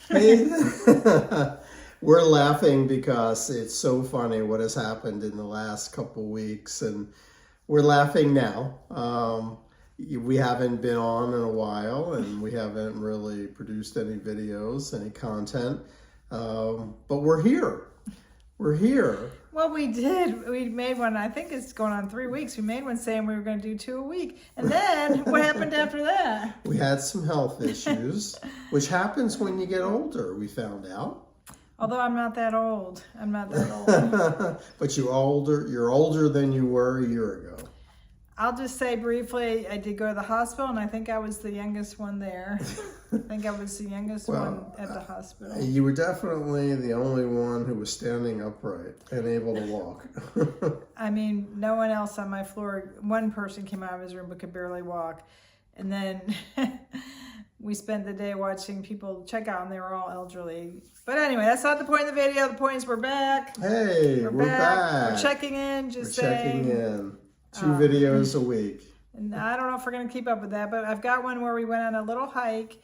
Hey, we're laughing because it's so funny what has happened in the last couple weeks, and we're laughing now. We haven't been on in a while, and we haven't really produced any videos, any content, but we're here. We're here. Well, we did. We made one, I think it's going on 3 weeks. We made one saying we were going to do 2 a week. And then what happened after that? We had some health issues, which happens when you get older, we found out. Although I'm not that old. I'm not that old. But you're older than you were a year ago. I'll just say briefly, I did go to the hospital, and I think I was the youngest one there. I think I was the youngest one at the hospital. You were definitely the only one who was standing upright and able to walk. I mean, no one else on my floor. One person came out of his room but could barely walk. And then we spent the day watching people check out, and they were all elderly. But anyway, that's not the point of the video. The point is we're back. Hey, we're back. We're checking in, We're checking in. 2 videos a week. And I don't know if we're going to keep up with that, but I've got one where we went on a little hike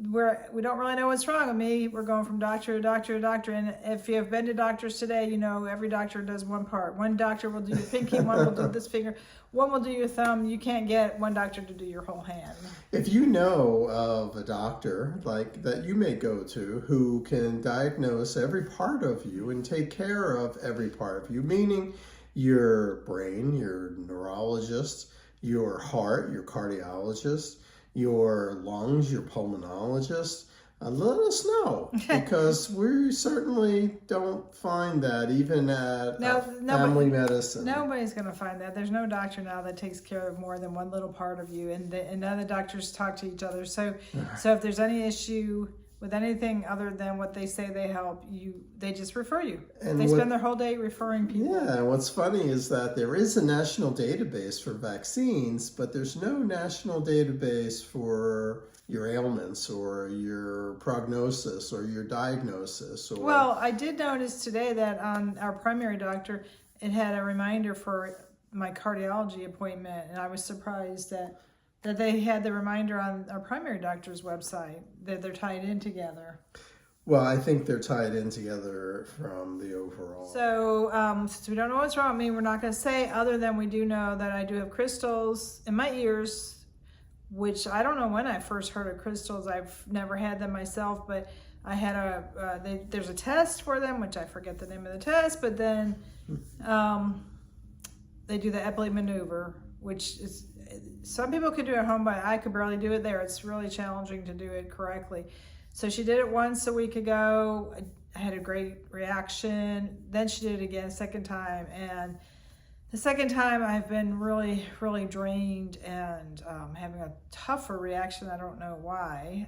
where we don't really know what's wrong with me. We're going from doctor to doctor to doctor. And if you have been to doctors today, you know every doctor does one part. One doctor will do your pinky, one will do this finger, one will do your thumb. You can't get one doctor to do your whole hand. If you know of a doctor like that you may go to who can diagnose every part of you and take care of every part of you, meaning your brain, your neurologist, your heart, your cardiologist, your lungs, your pulmonologist, let us know, because we certainly don't find that even at family medicine. Nobody's going to find that. There's no doctor now that takes care of more than one little part of you, and none of the doctors talk to each other. So if there's any issue with anything other than what they say they help you, they just refer you. And they spend their whole day referring people. Yeah, and what's funny is that there is a national database for vaccines, but there's no national database for your ailments or your prognosis or your diagnosis. Well, I did notice today that on our primary doctor, it had a reminder for my cardiology appointment, and I was surprised that they had the reminder on our primary doctor's website, that they're tied in together. Well, I think they're tied in together from the overall. So since we don't know what's wrong with me, we're not going to say, other than we do know that I do have crystals in my ears, which I don't know when I first heard of crystals. I've never had them myself, but I had there's a test for them, which I forget the name of the test, but then they do the Epley maneuver, which is, some people could do it at home, but I could barely do it there. It's really challenging to do it correctly. So she did it once a week ago. I had a great reaction. Then she did it again a second time. And the second time I've been really, really drained and having a tougher reaction. I don't know why.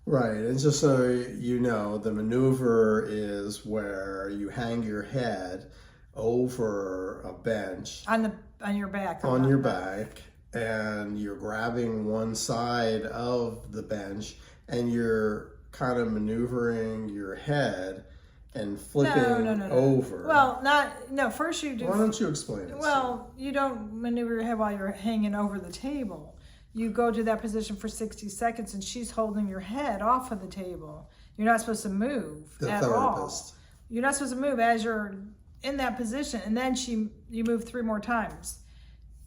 Right, and just so you know, the maneuver is where you hang your head over a bench. On your back. On your back. And you're grabbing one side of the bench and you're kind of maneuvering your head and flipping over. Well, first you do. Why don't you explain it? Well, you don't maneuver your head while you're hanging over the table. You go to that position for 60 seconds and she's holding your head off of the table. You're not supposed to move at all. You're not supposed to move as you're in that position. And then you move 3 more times.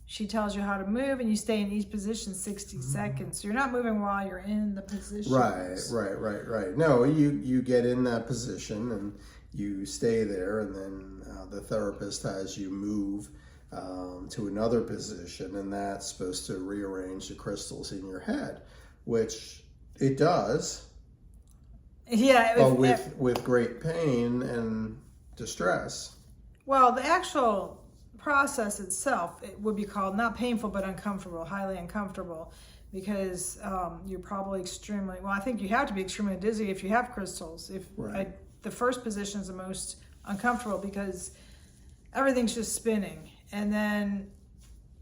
She tells you how to move, and you stay in each position 60 seconds. So you're not moving while you're in the position. Right. No, you get in that position and you stay there, and then the therapist has you move to another position, and that's supposed to rearrange the crystals in your head, which it does. Yeah. But with great pain and distress. Well, the actual process itself, it would be called not painful but uncomfortable, highly uncomfortable, because you're probably I think you have to be extremely dizzy if you have crystals. The first position is the most uncomfortable because everything's just spinning, and then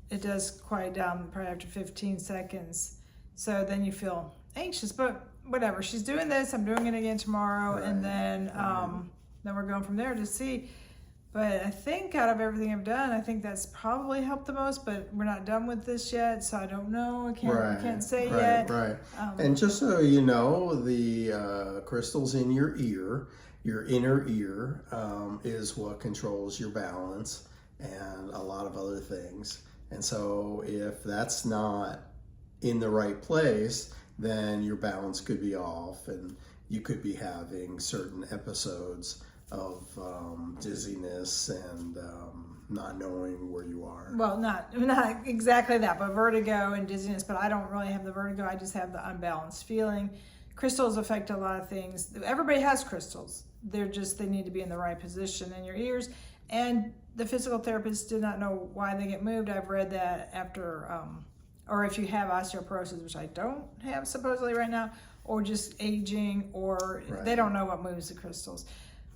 it does quiet down probably after 15 seconds. So then you feel anxious, but whatever. She's doing this, I'm doing it again tomorrow, and then we're going from there to see. But I think out of everything I've done, I think that's probably helped the most. But we're not done with this yet, so I don't know. I can't say yet. Right. And just so you know, the crystals in your ear, your inner ear, is what controls your balance and a lot of other things. And so if that's not in the right place, then your balance could be off, and you could be having certain episodes of dizziness and not knowing where you are. Well, not exactly that, but vertigo and dizziness. But I don't really have the vertigo. I just have the unbalanced feeling. Crystals affect a lot of things. Everybody has crystals. They need to be in the right position in your ears. And the physical therapist did not know why they get moved. I've read that after, or if you have osteoporosis, which I don't have supposedly right now, or just aging, or they don't know what moves the crystals.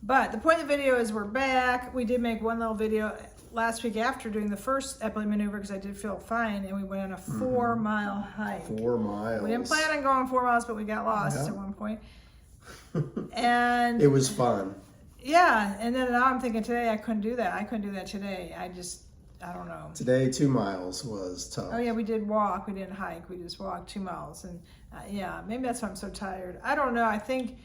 But the point of the video is we're back. We did make one little video last week after doing the first epilepsy maneuver because I did feel fine, and we went on a 4-mile hike. 4 miles. We didn't plan on going 4 miles, but we got lost at one point. And it was fun. Yeah, and then now I'm thinking today I couldn't do that. I couldn't do that today. I don't know. Today 2 miles was tough. Oh yeah, we did walk. We didn't hike. We just walked 2 miles, and yeah, maybe that's why I'm so tired. I don't know. I think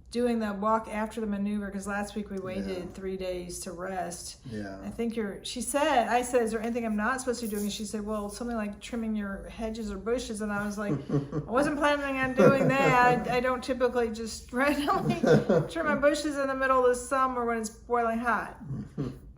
doing the walk after the maneuver, because last week we waited 3 days to rest. Yeah. I think I said, is there anything I'm not supposed to be doing? And she said, well, something like trimming your hedges or bushes. And I was like, I wasn't planning on doing that. I don't typically just randomly trim my bushes in the middle of the summer when it's boiling hot.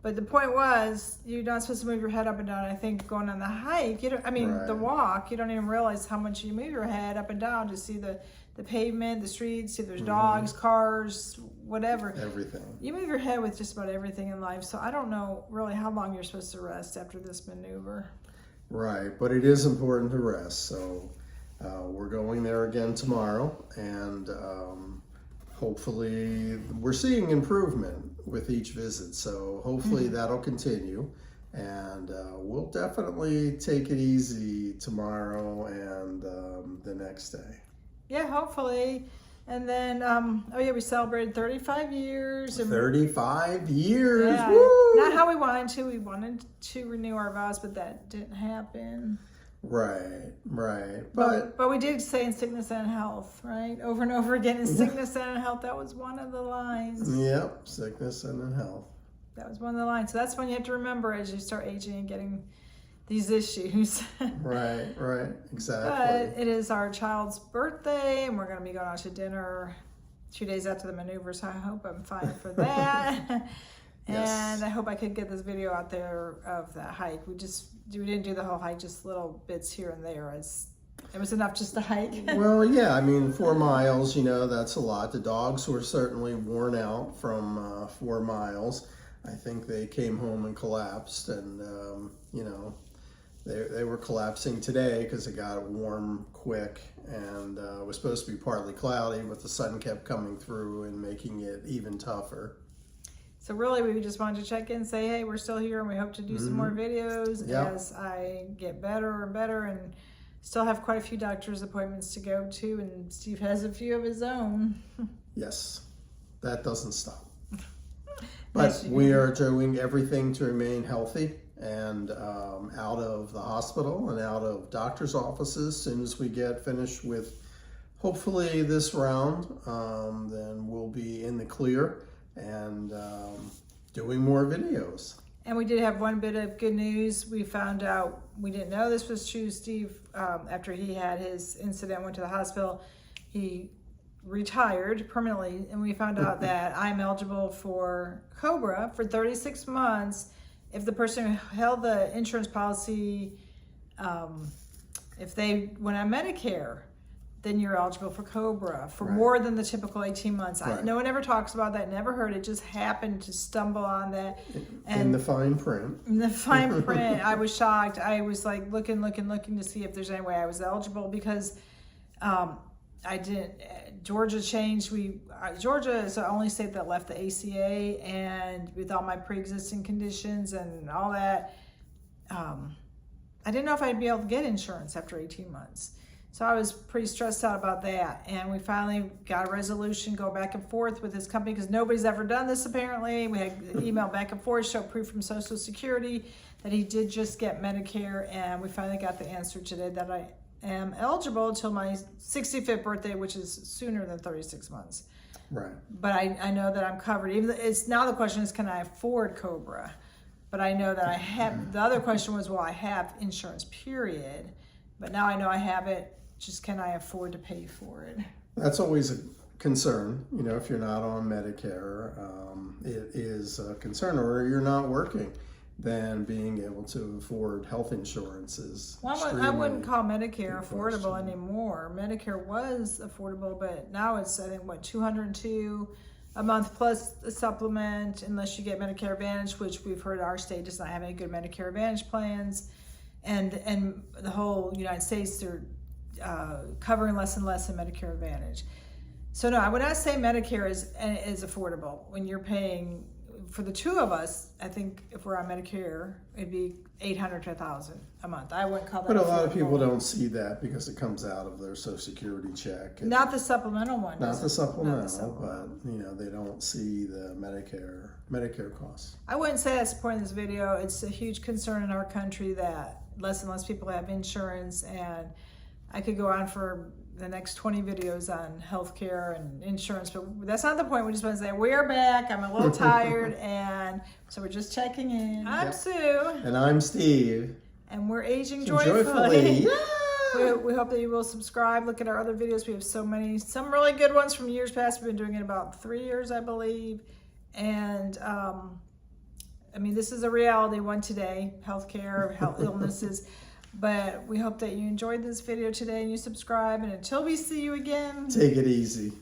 But the point was, you're not supposed to move your head up and down. I think going on the hike, the walk, you don't even realize how much you move your head up and down to see the pavement, the streets, see if there's dogs, cars, whatever. Everything. You move your head with just about everything in life. So I don't know really how long you're supposed to rest after this maneuver. Right, but it is important to rest. So we're going there again tomorrow, and hopefully we're seeing improvement with each visit. So hopefully that'll continue. And we'll definitely take it easy tomorrow and the next day. Yeah, hopefully. And then, we celebrated 35 years. 35 years. Yeah, Woo! not how we wanted to. We wanted to renew our vows, but that didn't happen. Right. But we did say in sickness and health, right? Over and over again, in sickness and in health. That was one of the lines. Yep, sickness and in health. That was one of the lines. So that's one you have to remember as you start aging and getting these issues. Right, exactly. But it is our child's birthday, and we're going to be going out to dinner 2 days after the maneuver, so I hope I'm fine for that. And I hope I could get this video out there of the hike. We didn't do the whole hike, just little bits here and there. It was enough just to hike. Well, yeah, 4 miles, that's a lot. The dogs were certainly worn out from 4 miles. I think they came home and collapsed, and they were collapsing today because it got warm quick, and it was supposed to be partly cloudy, but the sun kept coming through and making it even tougher. So really, we just wanted to check in and say, hey, we're still here, and we hope to do some more videos as I get better and better, and still have quite a few doctor's appointments to go to, and Steve has a few of his own. Yes, that doesn't stop. But we are doing everything to remain healthy and out of the hospital and out of doctor's offices. As soon as we get finished with hopefully this round, then we'll be in the clear and doing more videos. And we did have one bit of good news. We found out, we didn't know this was true, Steve, after he had his incident, went to the hospital, he retired permanently, and we found out that I'm eligible for COBRA for 36 months if the person who held the insurance policy, if they went on Medicare, then you're eligible for COBRA for more than the typical 18 months. No one ever talks about that, never heard it, just happened to stumble on that. And in the fine print. In the fine print, I was shocked. I was like looking to see if there's any way I was eligible, because I didn't. Georgia changed. Georgia is the only state that left the ACA, and with all my pre-existing conditions and all that, I didn't know if I'd be able to get insurance after 18 months. So I was pretty stressed out about that. And we finally got a resolution, go back and forth with this company because nobody's ever done this apparently. We had email back and forth, show proof from Social Security that he did just get Medicare. And we finally got the answer today that I am eligible until my 65th birthday, which is sooner than 36 months. Right. But I know that I'm covered. Even it's now the question is, can I afford Cobra? But I know that I have. The other question was, will I have insurance? Period. But now I know I have it. Just can I afford to pay for it? That's always a concern. You know, if you're not on Medicare, it is a concern, or you're not working. Then being able to afford health insurance is Well, I wouldn't call Medicare affordable anymore. Medicare was affordable, but now it's, I think, what, $202 a month plus a supplement, unless you get Medicare Advantage, which we've heard our state does not have any good Medicare Advantage plans, and the whole United States, they're covering less and less in Medicare Advantage. So no, I would not say Medicare is affordable when you're paying. For the two of us, I think if we're on Medicare, it'd be $800 to $1,000 a month. I wouldn't call that. But a lot of people don't see that because it comes out of their Social Security check. Not the supplemental one. Not the supplemental, but you know, they don't see the Medicare costs. I wouldn't say that's the point of this video. It's a huge concern in our country that less and less people have insurance, and I could go on for the next 20 videos on healthcare and insurance, but that's not the point. We just want to say we're back. I'm a little tired, and so we're just checking in. I'm Sue, and I'm Steve, and we're aging joyfully. Yeah. We hope that you will subscribe. Look at our other videos. We have so many, some really good ones from years past. We've been doing it about 3 years, I believe, and I mean, this is a reality one today. Healthcare, health illnesses. But we hope that you enjoyed this video today and you subscribe. And until we see you again, take it easy.